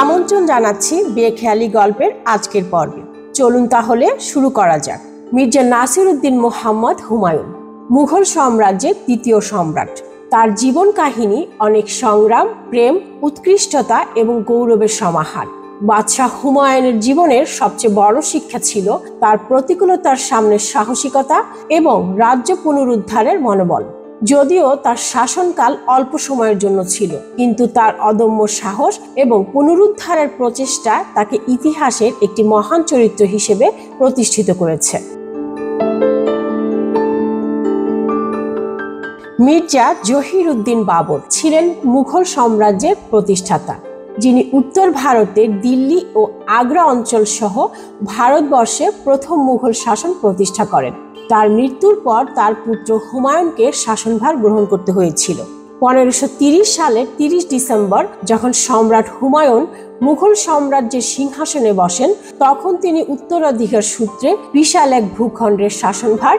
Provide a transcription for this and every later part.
আমন্ত্রণ জানাচ্ছি বেখেয়ালি গল্পের আজকের পর্বে। চলুন তাহলে শুরু করা যাক। মির্জা নাসিরউদ্দিন মুহাম্মদ হুমায়ুন, মুঘল সাম্রাজ্যের দ্বিতীয় সম্রাট। তার জীবন কাহিনী অনেক সংগ্রাম, প্রেম, উৎকৃষ্টতা এবং গৌরবের সমাহার। বাদশাহ হুমায়ুনের জীবনের সবচেয়ে বড় শিক্ষা ছিল তার প্রতিকূলতার সামনে সাহসিকতা এবং রাজ্য পুনরুদ্ধারের মনোবল। যদিও তার শাসনকাল অল্প সময়ের জন্য ছিল, কিন্তু তার অদম্য সাহস এবং পুনরুদ্ধারের প্রচেষ্টা তাকে ইতিহাসের একটি মহান চরিত্র হিসেবে প্রতিষ্ঠিত করেছে। মির্জা জহিরউদ্দিন বাবর ছিলেন মুঘল সাম্রাজ্যের প্রতিষ্ঠাতা, যিনি উত্তর ভারতের দিল্লি ও আগ্রা অঞ্চল সহ ভারতবর্ষে প্রথম মুঘল শাসন প্রতিষ্ঠা করেন। তার মৃত্যুর পর তার পুত্র হুমায়ুনকে শাসনভার গ্রহণ করতে হয়েছিল। 1530 সালের 30 ডিসেম্বর যখন সম্রাট হুমায়ুন মুঘল সাম্রাজ্যের সিংহাসনে বসেন, তখন তিনি উত্তরাধিকার সূত্রে বিশাল এক ভূখণ্ডের শাসনভার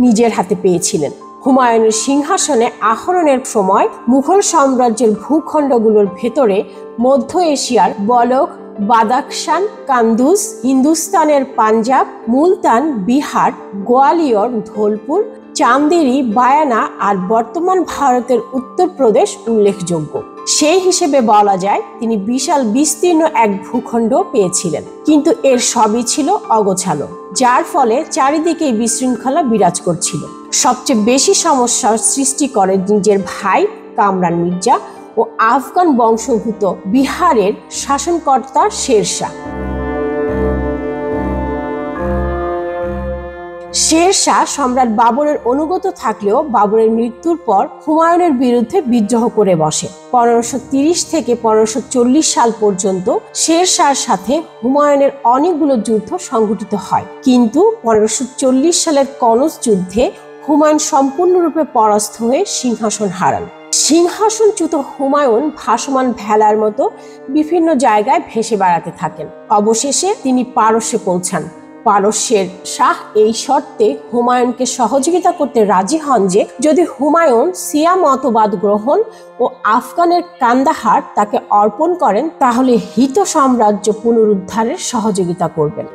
নিজের হাতে পেয়েছিলেন। হুমায়ুনের সিংহাসনে আরোহণের সময় মুঘল সাম্রাজ্যের ভূখণ্ডগুলোর ভেতরে মধ্য এশিয়ার বলখ, বাদাখশান, কান্দুজ, হিন্দুস্তানের পাঞ্জাব, মুলতান, বিহার, গোয়ালিয়র, ধোলপুর, চান্দেরি, বায়ানা আর বর্তমান ভারতের উত্তরপ্রদেশ উল্লেখযোগ্য। সেই হিসেবে বলা যায় তিনি বিশাল বিস্তীর্ণ এক ভূখণ্ড পেয়েছিলেন, কিন্তু এর সবই ছিল অগোছালো, যার ফলে চারিদিকে বিশৃঙ্খলা বিরাজ করছিল। সবচেয়ে বেশি সমস্যার সৃষ্টি করে নিজের ভাই কামরান মির্জা ও আফগান বংশোদ্ভূত বিহারের শাসনকর্তা শেরশাহ। শেরশাহ সম্রাট বাবরের অনুগত থাকলেও বাবরের মৃত্যুর পর হুমায়ুনের বিরুদ্ধে বিদ্রোহ করে বসে। 1530 থেকে 1540 সাল পর্যন্ত শেরশাহর সাথে হুমায়ুনের অনেকগুলো যুদ্ধ সংঘটিত হয়, কিন্তু 1540 সালের কনৌজ যুদ্ধে হুমায়ুন সম্পূর্ণরূপে পরাস্ত হয়ে সিংহাসন হারান। সিংহাসনচ্যুত হুমায়ুন ভাসমান ভেলার মতো বিভিন্ন জায়গায় ভেসে বেড়াতে থাকেন। অবশেষে তিনি পারস্যে পৌঁছান। পারস্যের শাহ এই শর্তে হুমায়ুনকে সহযোগিতা করতে রাজি হন যে যদি হুমায়ুন শিয়া মতবাদ গ্রহণ ও আফগানের কান্দাহার তাকে অর্পণ করেন, তাহলে হিত সাম্রাজ্য পুনরুদ্ধারের সহযোগিতা করবেন।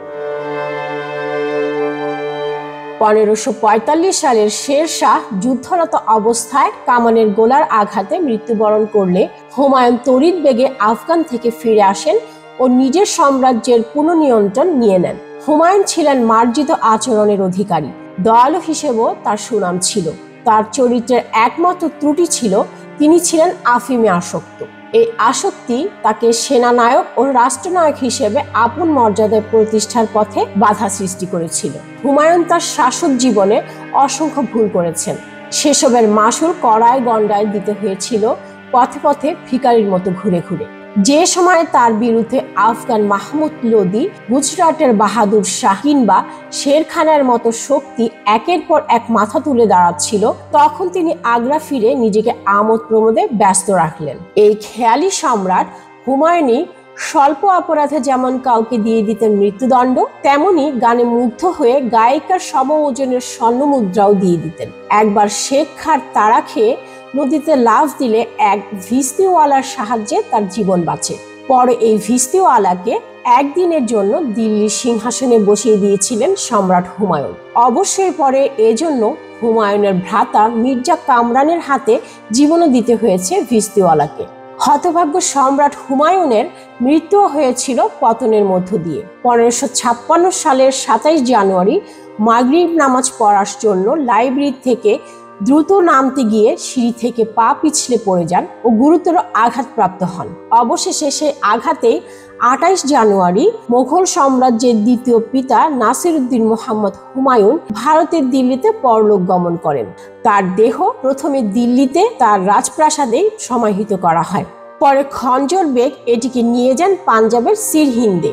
1545 সালের শেরশাহ যুদ্ধরত অবস্থায় কামানের গোলার আঘাতে মৃত্যুবরণ করলে হুমায়ুন তড়িৎ বেগে আফগান থেকে ফিরে আসেন ও নিজের সাম্রাজ্যের পুনঃনিয়ন্ত্রণ নিয়ে নেন। হুমায়ুন ছিলেন মার্জিত আচরণের অধিকারী, দয়ালু হিসেবেও তার সুনাম ছিল। তার চরিত্রের একমাত্র ত্রুটি ছিল তিনি ছিলেন আফিমে আসক্ত। এই আসক্তি তাকে সেনানায়ক ও রাষ্ট্রনায়ক হিসেবে আপন মর্যাদায় প্রতিষ্ঠার পথে বাধা সৃষ্টি করেছিল। হুমায়ুন তার শাসক জীবনে অসংখ্য ভুল করেছেন। সেসবের মাসুল কড়ায় গণ্ডায় দিতে হয়েছিল পথে পথে ভিখারির মতো ঘুরে ঘুরে। যে সময় তার বিরুদ্ধে আফগান মাহমুদ লোদি, গুজরাটের বাহাদুর শাহ কিংবা শের খানের মতো শক্তি একের পর এক মাথা তুলে দাঁড়াচ্ছিল, তখন তিনি আগ্রা ফিরে নিজেকে আমোদ প্রমোদে ব্যস্ত রাখলেন। এই খেয়ালি সম্রাট হুমায়ুনই স্বল্প অপরাধে যেমন কাউকে দিয়ে দিতেন মৃত্যুদণ্ড, তেমনি গানে মুগ্ধ হয়ে গায়িকার সম ওজনের স্বর্ণ মুদ্রাও দিয়ে দিতেন। একবার শেখ খার তাড়া খেয়ে নদীতে লাফ দিলে এক ভিস্তিওয়ালার সাহায্যে তার জীবন বাঁচে। পরে এই ভিস্তিওয়ালাকে একদিনের জন্য দিল্লির সিংহাসনে বসিয়ে দিয়েছিলেন সম্রাট হুমায়ুন। অবশ্যই পরে এজন্য হুমায়ুনের ভ্রাতা মির্জা কামরানের হাতে জীবনও দিতে হয়েছে ভিস্তিওয়ালাকে। হতভাগ্য সম্রাট হুমায়ুনের মৃত্যু হয়েছিল পতনের মধ্য দিয়ে। 1556 সালের 27 জানুয়ারি মাগরিব নামাজ পড়ার জন্য লাইব্রেরি থেকে দ্রুত নামতে গিয়ে সিঁড়ি থেকে পা পিছলে পড়ে যান ও গুরুতর আঘাতপ্রাপ্ত হন। অবশেষে সেই আঘাতেই 28 জানুয়ারি মুঘল সাম্রাজ্যের দ্বিতীয় পিতা নাসিরউদ্দিন মুহাম্মদ হুমায়ুন ভারতের দিল্লিতে পরলোক গমন করেন। তার দেহ প্রথমে দিল্লিতে তার রাজপ্রাসাদে সমাহিত করা হয়। পরে খঞ্জর বেগ এটিকে নিয়ে যান পাঞ্জাবের সিরহিন্দে।